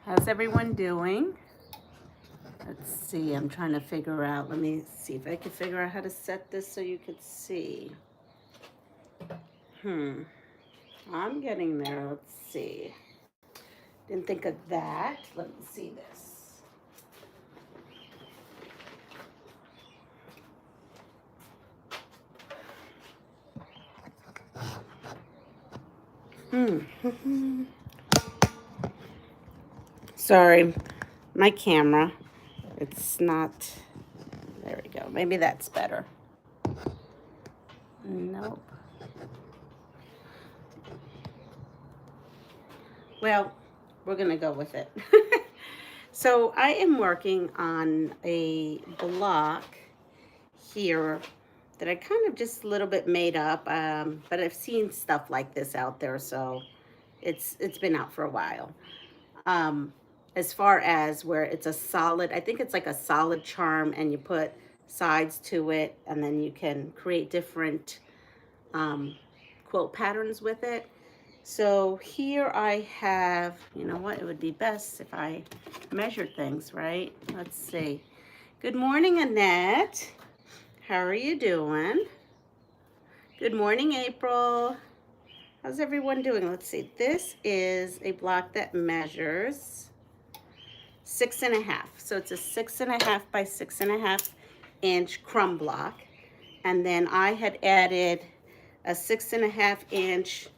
How's everyone doing? Let's see, I'm trying to figure out, let me see if I can figure out how to set this so you could see. I'm getting there, let's see. Didn't think of that. Let me see this. Sorry, my camera. It's not, there we go. Maybe that's better. Nope. Well, we're going to go with it. So I am working on a block here that I kind of just a little bit made up, but I've seen stuff like this out there, so it's been out for a while. As far as where it's a solid, I think it's like a solid charm, and you put sides to it, and then you can create different quilt patterns with it. So here I have, you know what, it would be best if I measured things, right? Let's see. Good morning, Annette. How are you doing? Good morning, April. How's everyone doing? Let's see. This is a block that measures 6.5. So it's a 6.5 by 6.5 inch crumb block. And then I had added a 6.5 inch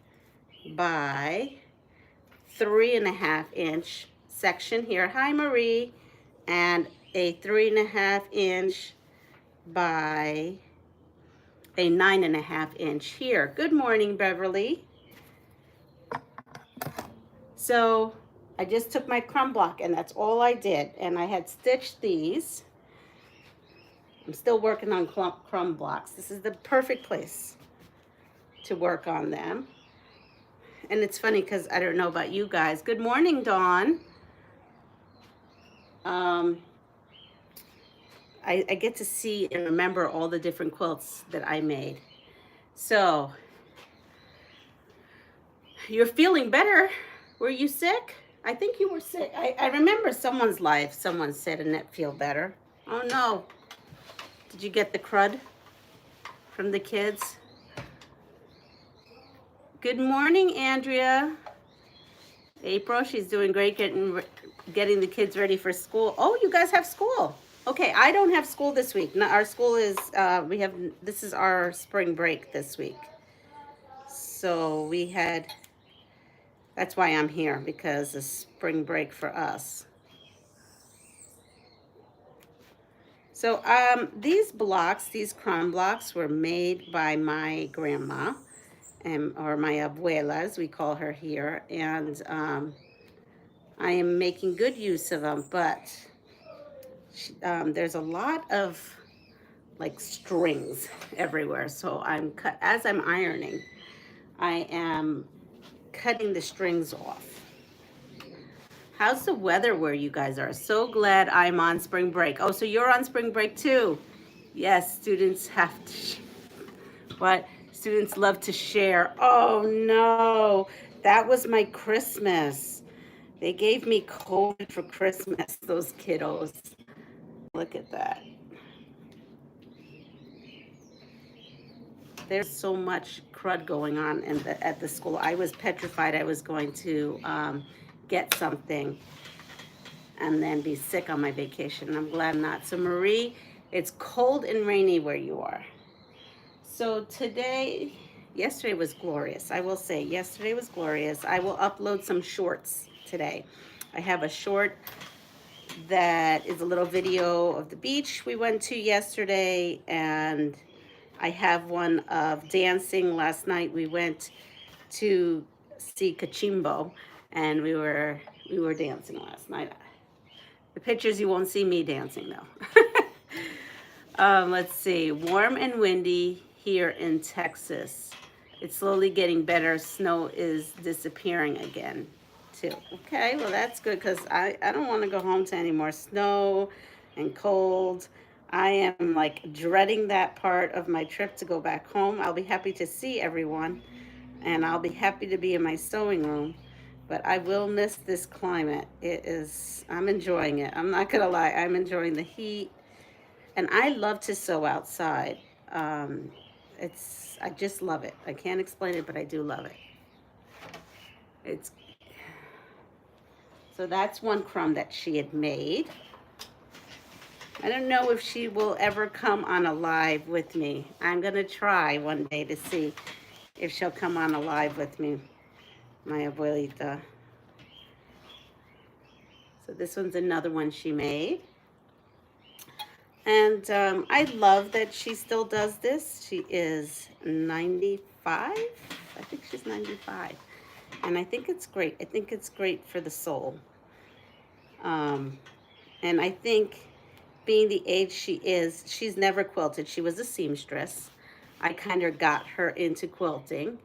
by 3.5 inch section here. Hi, Marie. And a 3.5 inch by a 9.5 inch here. Good morning, Beverly. So I just took my crumb block, and that's all I did. And I had stitched these. I'm still working on crumb blocks. This is the perfect place to work on them. And it's funny because I don't know about you guys. Good morning, Dawn. I get to see and remember all the different quilts that I made. So, you're feeling better. Were you sick? I think you were sick. I remember someone's live. Someone said, Annette, feel better. Oh, no. Did you get the crud from the kids? Good morning, Andrea. April, she's doing great getting the kids ready for school. Oh, you guys have school. Okay, I don't have school this week. No, our school is, this is our spring break this week. So we had, that's why I'm here, because it's spring break for us. So these blocks, these crumb blocks, were made by my grandma, or my abuela, as we call her here, and I am making good use of them, but there's a lot of like strings everywhere. So as I'm ironing, I am cutting the strings off. How's the weather where you guys are? So glad I'm on spring break. Oh, so you're on spring break too? Yes, students have to. What? Students love to share. Oh no, that was my Christmas. They gave me COVID for Christmas, those kiddos. Look at that. There's so much crud going on at the school. I was petrified I was going to get something and then be sick on my vacation. I'm glad not. So Marie, it's cold and rainy where you are. So yesterday was glorious. I will say yesterday was glorious. I will upload some shorts today. I have a short that is a little video of the beach we went to yesterday, and I have one of dancing. Last night we went to see Cachimbo, and we were dancing last night. The pictures, you won't see me dancing though. Let's see, warm and windy here in Texas. It's slowly getting better. Snow is disappearing again too. Okay, well that's good, because I don't want to go home to any more snow and cold. I am like dreading that part of my trip to go back home. I'll be happy to see everyone, and I'll be happy to be in my sewing room, but I will miss this climate. I'm enjoying it. I'm not gonna lie, I'm enjoying the heat, and I love to sew outside. Um, I just love it. I can't explain it, but I do love it. It's So that's one crumb that she had made. I don't know if she will ever come on a live with me. I'm gonna try one day to see if she'll come on a live with me, my abuelita. So this one's another one she made. And I love that she still does this. She is 95. I think she's 95. And I think it's great. I think it's great for the soul. And I think being the age she is, she's never quilted. She was a seamstress. I kind of got her into quilting.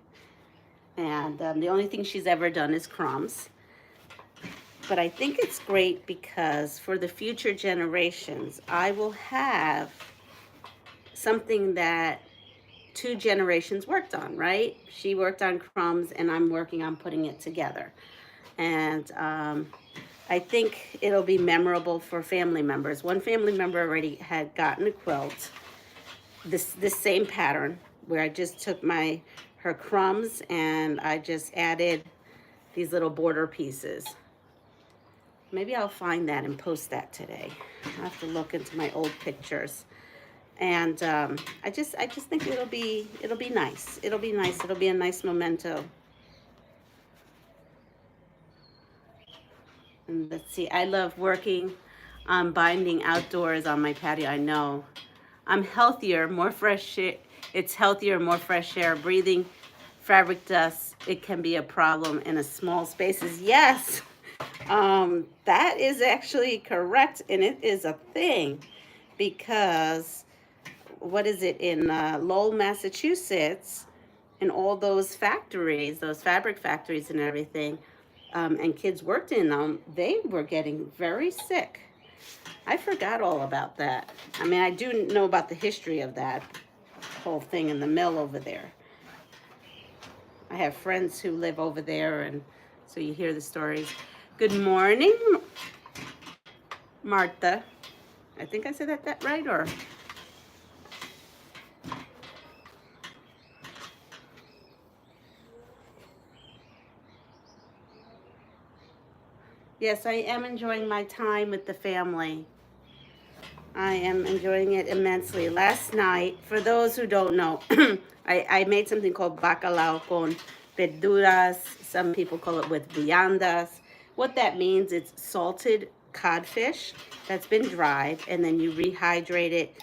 And the only thing she's ever done is crumbs. But I think it's great because for the future generations, I will have something that 2 generations worked on, right? She worked on crumbs and I'm working on putting it together. And I think it'll be memorable for family members. One family member already had gotten a quilt, this same pattern, where I just took her crumbs and I just added these little border pieces. Maybe I'll find that and post that today. I'll have to look into my old pictures. And I just think it'll be nice. It'll be nice. It'll be a nice memento. And let's see, I love working on binding outdoors on my patio. I know I'm healthier, more fresh air. It's healthier, more fresh air. Breathing fabric dust, it can be a problem in a small spaces. Yes, that is actually correct, and it is a thing because what is it in Lowell, Massachusetts, and all those factories, those fabric factories and everything, and kids worked in them, they were getting very sick. I forgot all about that. I mean, I do know about the history of that whole thing in the mill over there. I have friends who live over there, and so you hear the stories. Good morning, Martha. I think I said that right, or? Yes, I am enjoying my time with the family. I am enjoying it immensely. Last night, for those who don't know, I made something called bacalao con verduras. Some people call it with viandas. What that means, it's salted codfish that's been dried, and then you rehydrate it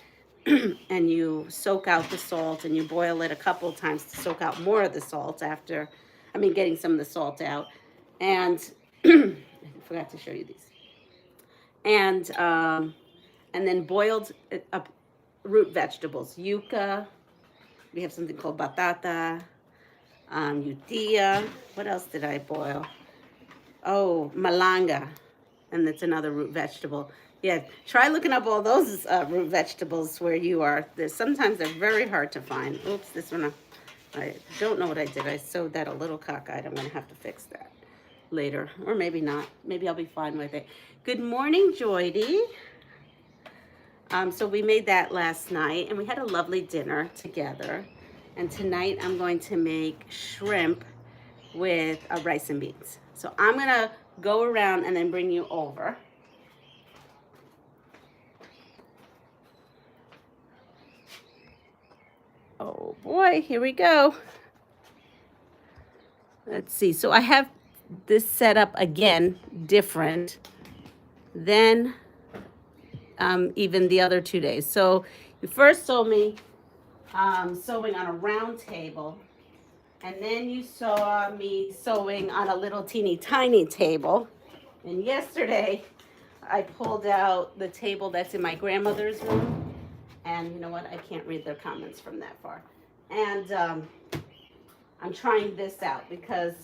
and you soak out the salt and you boil it a couple of times to soak out more of the salt after, getting some of the salt out. And I forgot to show you these. And then boiled up root vegetables, yuca. We have something called batata, utia. What else did I boil? Oh, malanga, and that's another root vegetable. Yeah, try looking up all those root vegetables where you are. Sometimes they're very hard to find. Oops, this one, I don't know what I did. I sewed that a little cockeyed. I'm going to have to fix that later, or maybe not. Maybe I'll be fine with it. Good morning, Joydy. So we made that last night, and we had a lovely dinner together. And tonight I'm going to make shrimp with rice and beans. So I'm going to go around and then bring you over. Oh boy, here we go. Let's see. So I have this set up again different than even the other 2 days. So you first saw me sewing on a round table, and then you saw me sewing on a little teeny tiny table. And yesterday I pulled out the table that's in my grandmother's room, and you know what, I can't read their comments from that far. And I'm trying this out because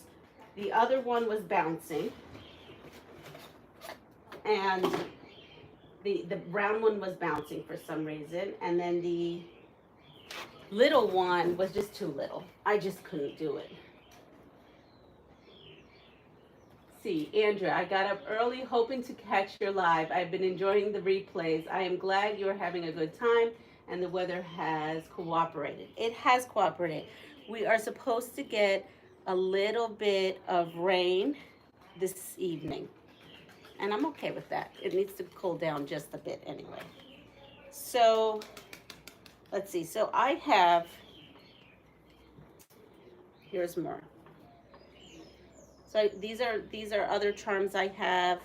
the other one was bouncing, and the brown one was bouncing for some reason, and then the little one was just too little. I just couldn't do it. see. Andrea, I got up early hoping to catch your live. I've been enjoying the replays. I am glad you're having a good time and the weather has cooperated. It has cooperated. We are supposed to get a little bit of rain this evening. And I'm okay with that. It needs to cool down just a bit anyway. So, let's see. So I have, here's more. So these are other charms I have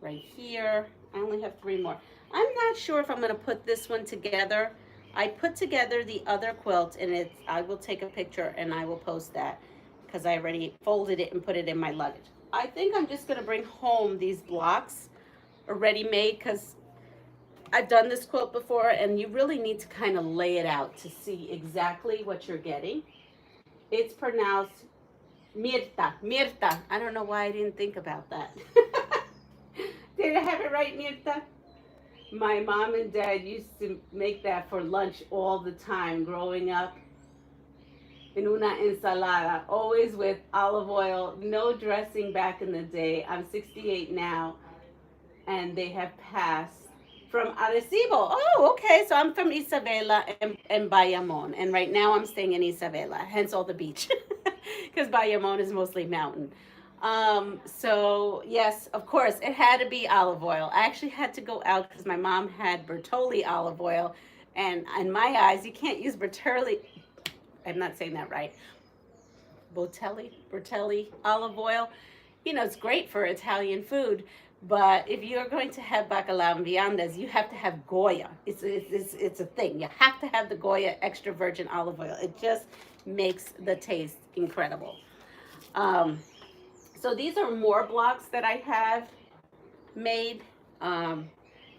right here. I only have 3 more. I'm not sure if I'm going to put this one together. I put together the other quilt, and I will take a picture and I will post that because I already folded it and put it in my luggage. I think I'm just going to bring home these blocks already made because I've done this quilt before, and you really need to kind of lay it out to see exactly what you're getting. It's pronounced Mirta, Mirta. I don't know why I didn't think about that. Did I have it right, Mirta? My mom and dad used to make that for lunch all the time growing up. In una ensalada, always with olive oil, no dressing back in the day. I'm 68 now, and they have passed from Arecibo. Oh, okay. So I'm from Isabela and Bayamon, and right now I'm staying in Isabela, hence all the beach, because Bayamon is mostly mountain. So yes, of course, it had to be olive oil. I actually had to go out because my mom had Bertolli olive oil, and in my eyes, you can't use Bertolli. I'm not saying that right. Bertelli olive oil. You know, it's great for Italian food, but if you're going to have bacalao and viandas, you have to have Goya. It's a thing. You have to have the Goya extra virgin olive oil. It just makes the taste incredible. So these are more blocks that I have made.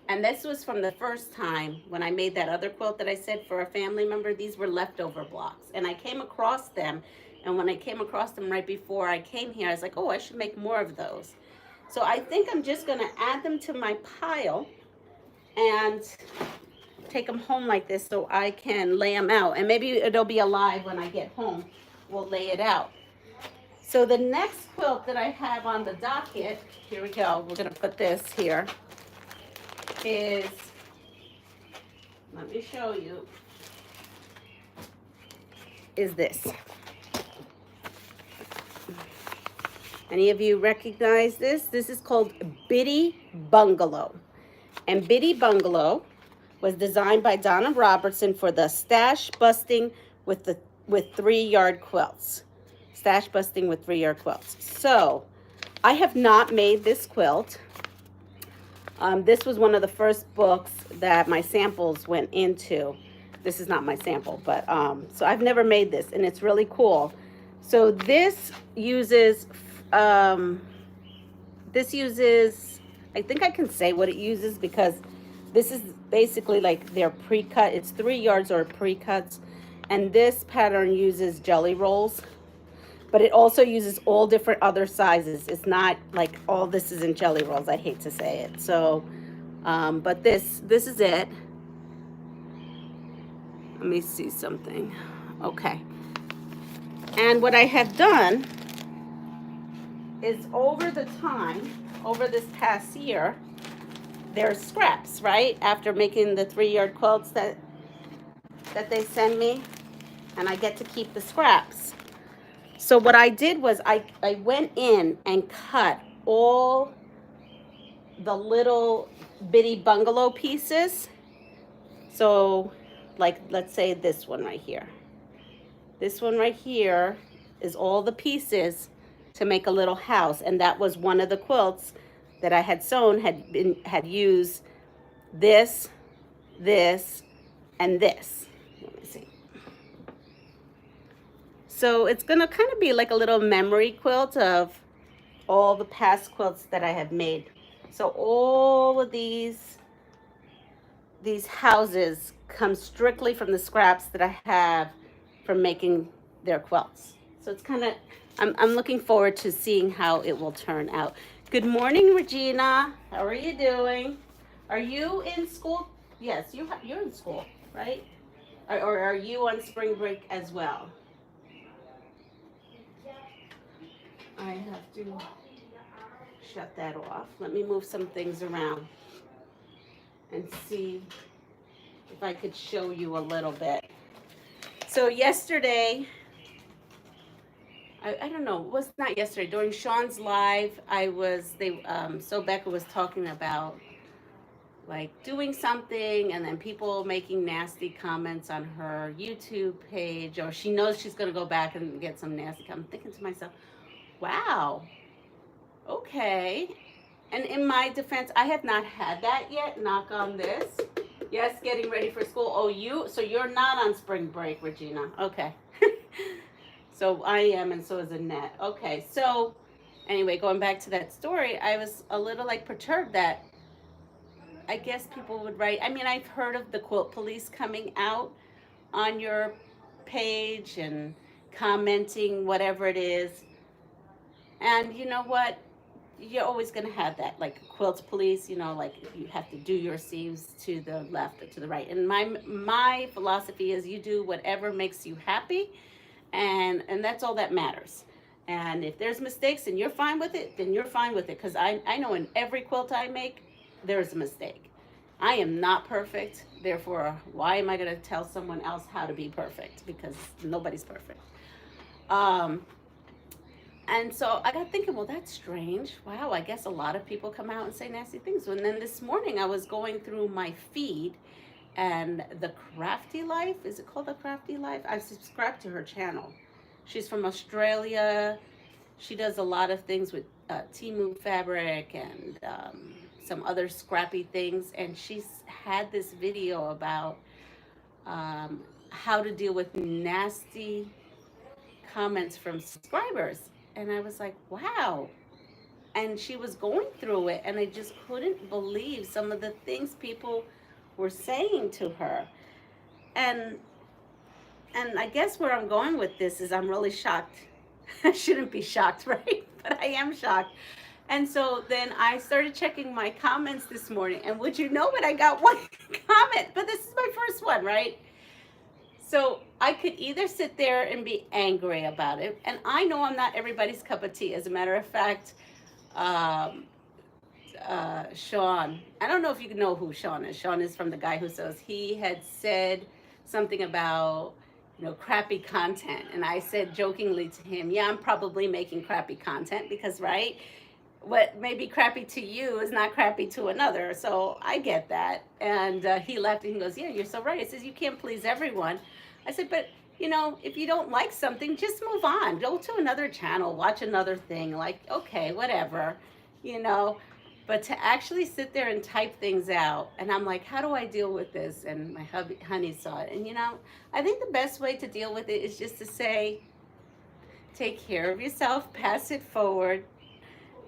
And this was from the first time when I made that other quilt that I said for a family member. These were leftover blocks. And I came across them. And when I came across them right before I came here, I was like, oh, I should make more of those. So I think I'm just going to add them to my pile and take them home like this so I can lay them out. And maybe it'll be alive when I get home. We'll lay it out. So the next quilt that I have on the docket, here we go. We're going to put this here. Is, let me show you, is this. Any of you recognize this? This is called Bitty Bungalow. And Bitty Bungalow was designed by Donna Robertson for the stash busting with 3-yard quilts. Stash busting with 3-yard quilts. So I have not made this quilt. This was one of the first books that my samples went into. This is not my sample, but so I've never made this, and it's really cool. So this uses, I think I can say what it uses because this is basically like their pre-cut. It's 3 yards or pre-cuts, and this pattern uses jelly rolls. But it also uses all different other sizes. It's not like all this is in jelly rolls. I hate to say it. So, but this is it. Let me see something. Okay. And what I have done is over this past year, there's scraps, right? After making the 3-yard quilts that they send me, and I get to keep the scraps. So what I did was I went in and cut all the little bitty bungalow pieces. So like, let's say this one right here. This one right here is all the pieces to make a little house. And that was one of the quilts that I had sewn, had used this, and this. Let me see. So it's gonna kind of be like a little memory quilt of all the past quilts that I have made. So all of these houses come strictly from the scraps that I have from making their quilts. So it's kind of, I'm looking forward to seeing how it will turn out. Good morning, Regina. How are you doing? Are you in school? Yes, you're in school, right? Or are you on spring break as well? I have to shut that off. Let me move some things around and see if I could show you a little bit. So yesterday, I don't know, it was not yesterday, during Sean's live, so Becca was talking about like doing something and then people making nasty comments on her YouTube page, or she knows she's going to go back and get some nasty comments. I'm thinking to myself, wow, okay. And in my defense, I have not had that yet, knock on this. Yes, getting ready for school. Oh, so you're not on spring break, Regina. Okay. So I am, and so is Annette. Okay, so anyway, going back to that story, I was a little like perturbed that I guess people would write. I mean, I've heard of the quilt police coming out on your page and commenting whatever it is. And you know what? You're always going to have that, like quilt police, like you have to do your sleeves to the left or to the right. And my philosophy is you do whatever makes you happy, and that's all that matters. And if there's mistakes and you're fine with it, then you're fine with it. Because I know in every quilt I make, there's a mistake. I am not perfect. Therefore, why am I going to tell someone else how to be perfect? Because nobody's perfect. And so I got thinking, well, that's strange. Wow, I guess a lot of people come out and say nasty things. And then this morning I was going through my feed, and the Crafty Life, is it called the Crafty Life? I've subscribed to her channel. She's from Australia. She does a lot of things with Temu fabric and some other scrappy things. And she's had this video about how to deal with nasty comments from subscribers. And I was like, wow. And she was going through it, and I just couldn't believe some of the things people were saying to her. And I guess where I'm going with this is I'm really shocked. I shouldn't be shocked, right? But I am shocked. And so then I started checking my comments this morning, and would you know it, I got one comment, but this is my first one, right? So I could either sit there and be angry about it, and I know I'm not everybody's cup of tea. As a matter of fact, Sean, I don't know if you know who Sean is. Sean is from the guy who says he had said something about, crappy content. And I said jokingly to him, yeah, I'm probably making crappy content because, right, what may be crappy to you is not crappy to another. So I get that. And he laughed and he goes, yeah, you're so right. He says, you can't please everyone. I said, but if you don't like something, just move on. Go to another channel, watch another thing. Like, okay, whatever, But to actually sit there and type things out, and I'm like, how do I deal with this? And my honey saw it. And, I think the best way to deal with it is just to say, take care of yourself, pass it forward,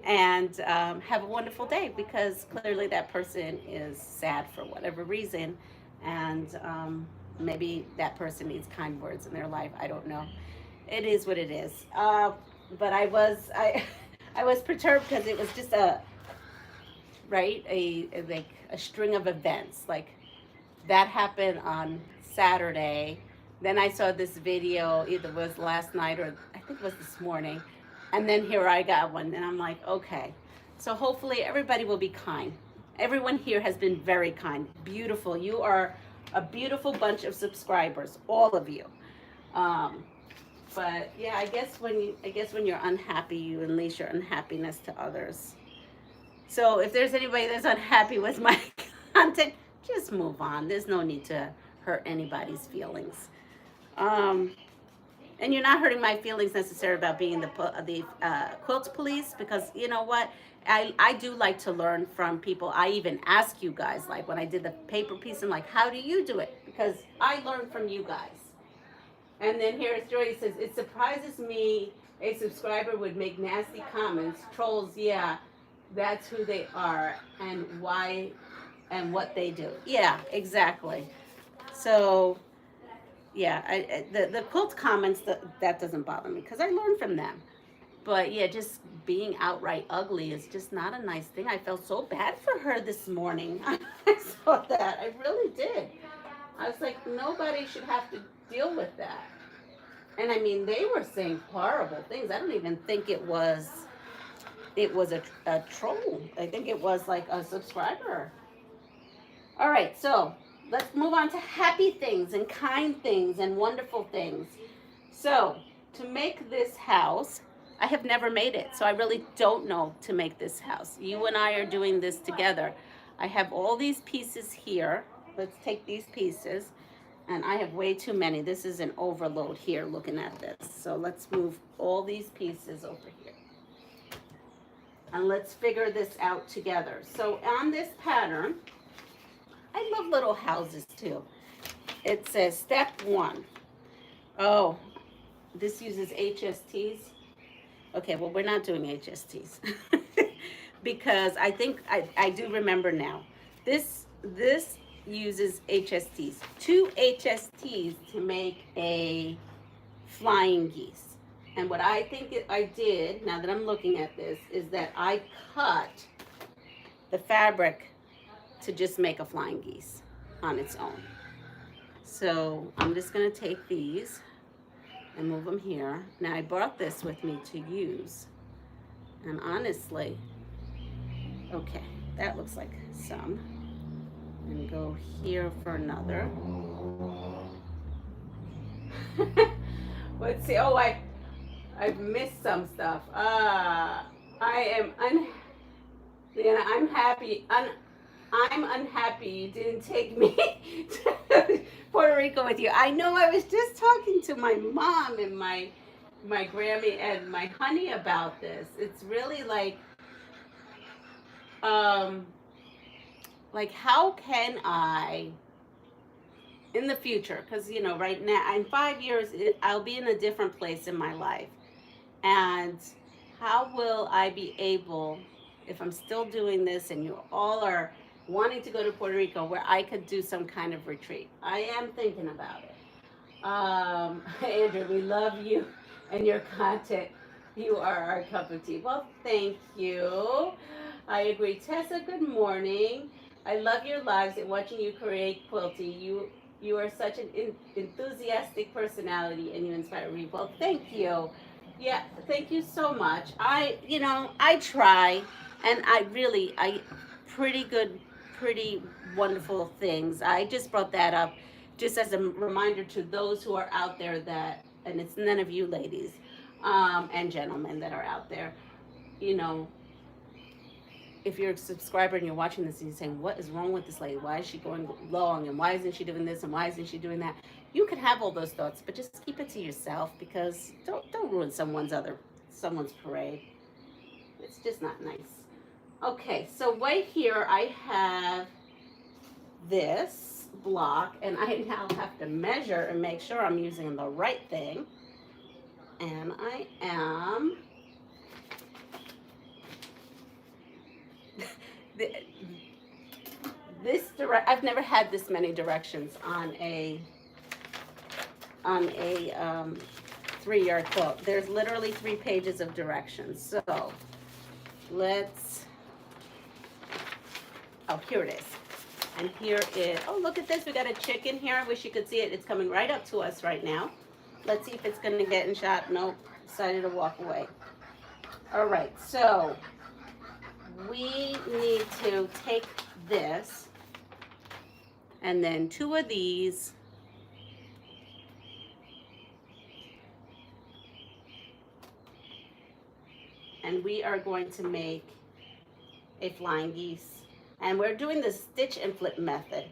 and have a wonderful day, because clearly that person is sad for whatever reason. And maybe that person needs kind words in their life. I don't know. It is what it is. But I was perturbed because it was just a string of events. Like that happened on Saturday. Then I saw this video, either was last night or I think it was this morning. And then here I got one, and I'm like, okay. So hopefully everybody will be kind. Everyone here has been very kind. Beautiful. You are a beautiful bunch of subscribers, all of you. But yeah, I guess when you're unhappy, you unleash your unhappiness to others. So if there's anybody that's unhappy with my content, just move on. There's no need to hurt anybody's feelings. And you're not hurting my feelings necessarily about being the quilt police, because you know what? I do like to learn from people. I even ask you guys, like when I did the paper piece, I'm like, how do you do it? Because I learned from you guys. And then here's Joy says, it surprises me a subscriber would make nasty comments. Trolls, yeah, that's who they are and why and what they do. Yeah, exactly. So yeah, the quilt comments, that doesn't bother me because I learn from them. But yeah, just being outright ugly is just not a nice thing. I felt so bad for her this morning. I saw that. I really did. I was like, nobody should have to deal with that. And I mean, they were saying horrible things. I don't even think it was a troll. I think it was like a subscriber. All right, so let's move on to happy things and kind things and wonderful things. So, to make this house, I have never made it, so I really don't know to make this house. You and I are doing this together. I have all these pieces here. Let's take these pieces, and I have way too many. This is an overload here looking at this. So let's move all these pieces over here. And let's figure this out together. So on this pattern, I love little houses too. It says step 1. Oh, this uses HSTs. Okay, well, we're not doing HSTs because I think I do remember now. This uses HSTs. 2 HSTs to make a flying geese. And what I think I did, now that I'm looking at this, is that I cut the fabric to just make a flying geese on its own. So I'm just gonna take these and move them here. Now I brought this with me to use. And honestly, okay, that looks like some. And go here for another. Let's see, oh, I've missed some stuff. I'm happy. I'm unhappy you didn't take me to Puerto Rico with you. I know I was just talking to my mom and my Grammy and my honey about this. It's really like how can I in the future, because you know right now in 5 years I'll be in a different place in my life, and how will I be able, if I'm still doing this and you all are wanting to go to Puerto Rico, where I could do some kind of retreat. I am thinking about it. Andrew, we love you and your content. You are our cup of tea. Well, thank you. I agree. Tessa, good morning. I love your lives and watching you create quilting. You are such an enthusiastic personality and you inspire me. Well, thank you. Yeah, thank you so much. I try, and I pretty wonderful things. I just brought that up just as a reminder to those who are out there that, and it's none of you ladies and gentlemen that are out there, you know, if you're a subscriber and you're watching this and you're saying, what is wrong with this lady? Why is she going long? And why isn't she doing this? And why isn't she doing that? You can have all those thoughts, but just keep it to yourself, because don't ruin someone's parade. It's just not nice. Okay, so right here I have this block, and I now have to measure and make sure I'm using the right thing. And I am I've never had this many directions on a 3-yard quilt. There's literally 3 pages of directions. So here it is. And here is, oh, look at this. We got a chicken here. I wish you could see it. It's coming right up to us right now. Let's see if it's going to get in shot. Nope. Decided to walk away. All right. So we need to take this and then 2 of these. And we are going to make a flying geese. And we're doing the stitch and flip method,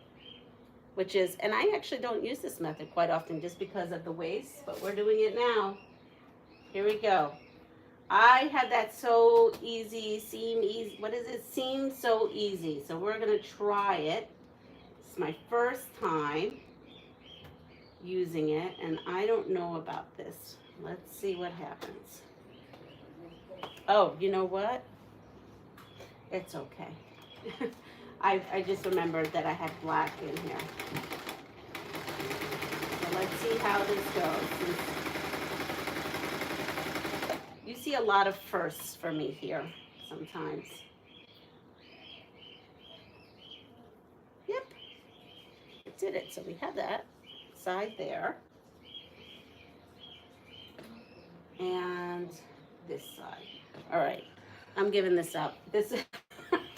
which is, and I actually don't use this method quite often just because of the waist, but we're doing it now. Here we go. I had that so easy, seem so easy. So we're gonna try it. It's my first time using it, and I don't know about this. Let's see what happens. Oh, you know what? It's okay. I just remembered that I had black in here. So let's see how this goes. You see a lot of firsts for me here sometimes. Yep, it did it. So we have that side there. and this side. All right, I'm giving this up. This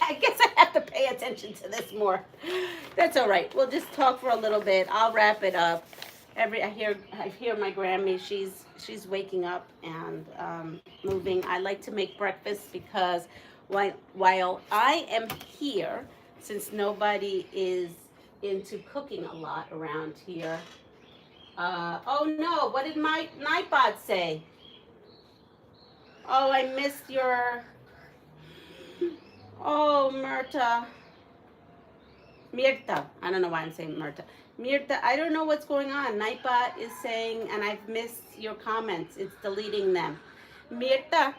I guess I have to pay attention to this more. That's all right. We'll just talk for a little bit. I'll wrap it up. I hear my Grammy. She's waking up and moving. I like to make breakfast because while I am here, since nobody is into cooking a lot around here. Oh no! What did my Nightbot say? Oh, I missed your. Oh, Mirta. I don't know why I'm saying Mirta. Mirta, I don't know what's going on. Nightbot is saying, and I've missed your comments. It's deleting them. Mirta,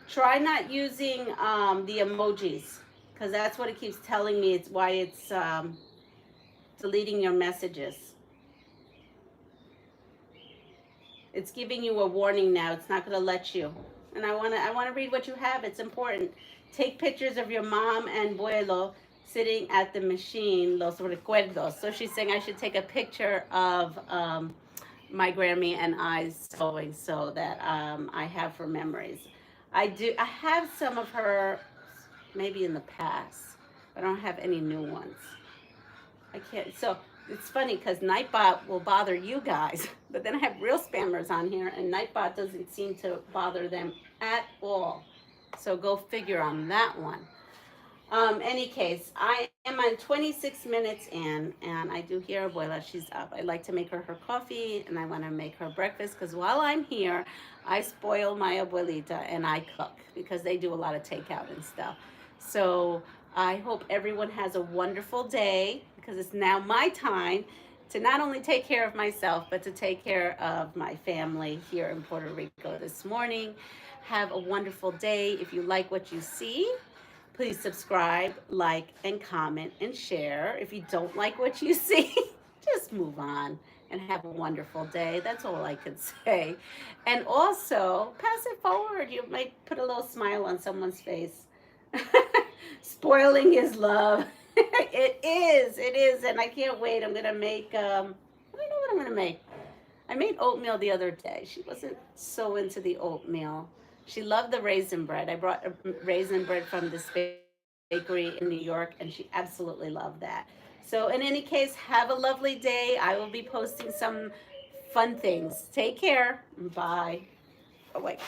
try not using the emojis, because that's what it keeps telling me. It's why it's deleting your messages. It's giving you a warning now. It's not going to let you. And I want to read what you have. It's important. Take pictures of your mom and abuelo sitting at the machine, los recuerdos. So she's saying I should take a picture of my Grammy and I's sewing so that I have for memories. I have some of her maybe in the past. I don't have any new ones. I can't. So it's funny because Nightbot will bother you guys, but then I have real spammers on here, and Nightbot doesn't seem to bother them at all. So go figure on that one. Any case, I am on 26 minutes in, and I do hear Abuela, she's up. I like to make her coffee, and I want to make her breakfast, because while I'm here, I spoil my abuelita, and I cook, because they do a lot of takeout and stuff. So I hope everyone has a wonderful day, because it's now my time to not only take care of myself, but to take care of my family here in Puerto Rico this morning. Have a wonderful day. If you like what you see, please subscribe, like, and comment, and share. If you don't like what you see, just move on and have a wonderful day. That's all I could say. And also, pass it forward. You might put a little smile on someone's face. Spoiling is love. It is, and I can't wait. I'm gonna make, I don't know what I'm gonna make. I made oatmeal the other day. She wasn't so into the oatmeal. She loved the raisin bread. I brought raisin bread from this bakery in New York, and she absolutely loved that. So in any case, have a lovely day. I will be posting some fun things. Take care. Bye. Oh, wait.